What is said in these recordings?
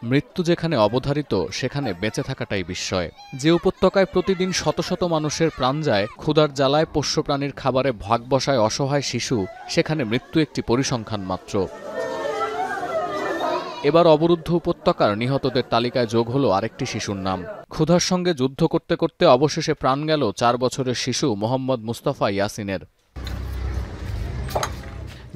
মৃত্যু যেখানে অবধারিত সেখানে বেঁচে থাকাটাই বিস্ময়। যে উপত্যকায় প্রতিদিন শত শত মানুষের প্রাণ যায়, ক্ষুধার জ্বালায় পোষ্য প্রাণীর খাবারে ভাগ বসায় অসহায় শিশু, সেখানে মৃত্যু একটি পরিসংখ্যান মাত্র। এবার অবরুদ্ধ উপত্যকার নিহতদের তালিকায় যোগ হলো আরেকটি শিশুর নাম। ক্ষুধার সঙ্গে যুদ্ধ করতে করতে অবশেষে প্রাণ গেল 4 বছরের শিশু মোহাম্মদ মুস্তাফা ইয়াসিনের।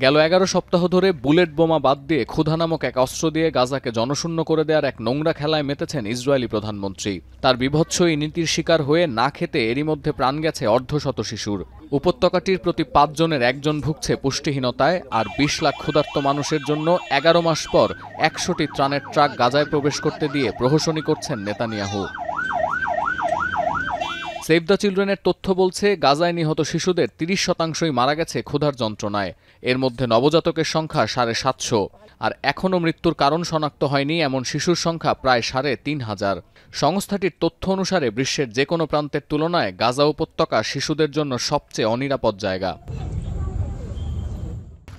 গেল 11 সপ্তাহ ধরে বুলেট বোমা বাদ দিয়ে ক্ষুধা নামক এক অস্ত্র দিয়ে গাজাকে জনশূন্য করে দেওয়ার এক নোংরা খেলায় মেতেছেন ইসরায়েলি প্রধানমন্ত্রী। তার বিভৎস এই নীতির শিকার হয়ে না খেতে এরই মধ্যে প্রাণ গেছে অর্ধশত শিশুর। উপত্যকাটির প্রতি 5 জনের 1 জন ভুগছে পুষ্টিহীনতায়, আর 20 লাখ ক্ষুধার্ত মানুষের জন্য 11 মাস পর 100টি ত্রাণের ট্রাক গাজায় প্রবেশ করতে দিয়ে প্রহসনী করছেন নেতানিয়াহু। সেভ দ্য চিলড্রেনের তথ্য বলছে, গাজায় নিহত শিশুদের 30% মারা গেছে ক্ষুধার যন্ত্রণায়। এর মধ্যে নবজাতকের সংখ্যা 750, আর এখনও মৃত্যুর কারণ শনাক্ত হয়নি এমন শিশুর সংখ্যা প্রায় 3500। সংস্থাটির তথ্য অনুসারে বিশ্বের যে কোনো প্রান্তের তুলনায় গাজা উপত্যকা শিশুদের জন্য সবচেয়ে অনিরাপদ জায়গা।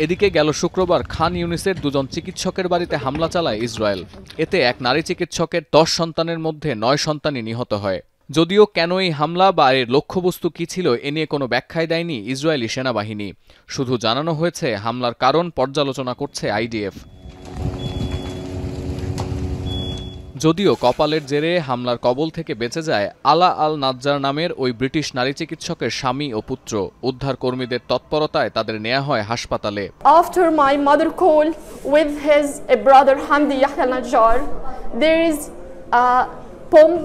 এদিকে গেল শুক্রবার খান ইউনিসের 2 জন চিকিৎসকের বাড়িতে হামলা চালায় ইসরায়েল। এতে এক নারী চিকিৎসকের 10 সন্তানের মধ্যে 9 সন্তানই নিহত হয়। যদিও কেন এই হামলা বা এর লক্ষ্যবস্তু কী ছিল এ নিয়ে কোনো ব্যাখ্যাই দেয়নি ইসরায়েলি সেনাবাহিনী। শুধু জানানো হয়েছে হামলার কারণ পর্যালোচনা করছে আইডিএফ। যদিও কপালের জেরে হামলার কবল থেকে বেঁচে যায় আলা আল নাজ্জার নামের ওই ব্রিটিশ নারী চিকিৎসকের স্বামী ও পুত্র। উদ্ধার কর্মীদের তৎপরতায় তাদের নেওয়া হয় হাসপাতালে। After my mother call with his brother Hamdi Yahya Najjar, there is a bomb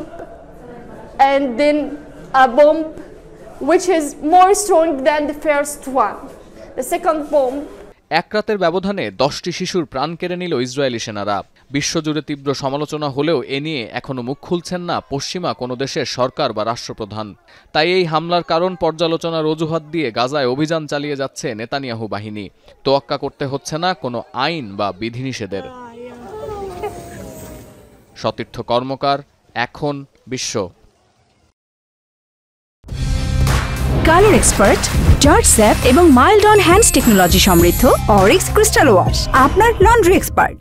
and then a bomb which is more strong than the first one. The second bomb. এক রাতের ব্যবধানে 10টি শিশুর প্রাণ কেড়ে নিল ইসরায়েলি সেনারা। বিশ্বজুড়ে তীব্র সমালোচনা হলেও এ নিয়ে এখনও মুখ খুলছেন না পশ্চিমা কোনো দেশের সরকার বা রাষ্ট্রপ্রধান। তাই এই হামলার কারণ পর্যালোচনার অজুহাত দিয়ে গাজায় অভিযান চালিয়ে যাচ্ছে নেতানিয়াহু বাহিনী। তোয়াক্কা করতে হচ্ছে না কোনো আইন বা বিধিনিষেধের। সতীর্থ কর্মকার, এখন বিশ্ব। কালার এক্সপার্ট, জর্জ স্যাপ এবং মাইল্ড অন হ্যান্ডস টেকনোলজি সমৃদ্ধ অরিক্স ক্রিস্টাল ওয়াশ আপনার লন্ড্রি এক্সপার্ট।